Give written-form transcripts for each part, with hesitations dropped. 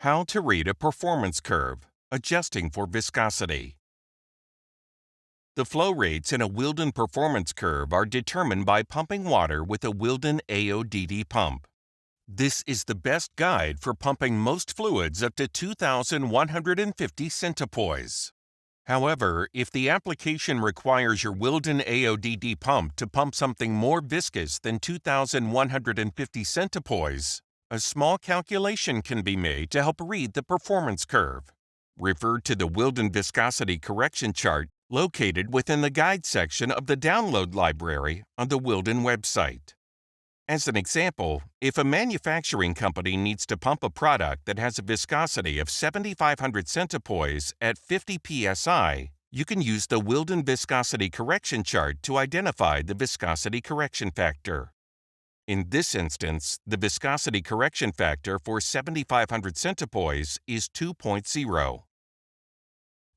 How to read a performance curve, adjusting for viscosity. The flow rates in a Wilden performance curve are determined by pumping water with a Wilden AODD pump. This is the best guide for pumping most fluids up to 2,150 centipoise. However, if the application requires your Wilden AODD pump to pump something more viscous than 2,150 centipoise, a small calculation can be made to help read the performance curve. Refer to the Wilden viscosity correction chart located within the guide section of the download library on the Wilden website. As an example, if a manufacturing company needs to pump a product that has a viscosity of 7,500 centipoise at 50 psi, you can use the Wilden viscosity correction chart to identify the viscosity correction factor. In this instance, the viscosity correction factor for 7,500 centipoise is 2.0.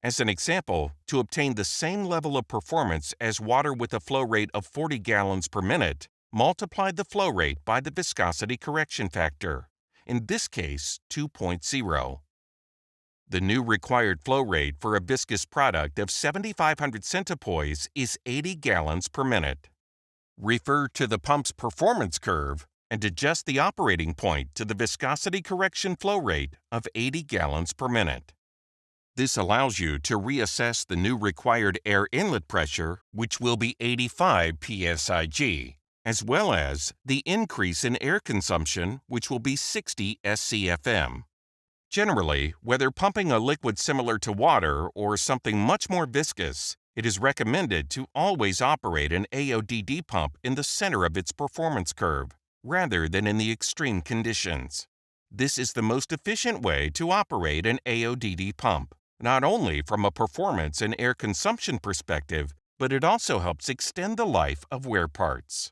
As an example, to obtain the same level of performance as water with a flow rate of 40 gallons per minute, multiply the flow rate by the viscosity correction factor, in this case 2.0. The new required flow rate for a viscous product of 7,500 centipoise is 80 gallons per minute. Refer to the pump's performance curve and adjust the operating point to the viscosity correction flow rate of 80 gallons per minute. This allows you to reassess the new required air inlet pressure, which will be 85 psig, as well as the increase in air consumption, which will be 60 scfm. Generally, whether pumping a liquid similar to water or something much more viscous, it is recommended to always operate an AODD pump in the center of its performance curve, rather than in the extreme conditions. This is the most efficient way to operate an AODD pump, not only from a performance and air consumption perspective, but it also helps extend the life of wear parts.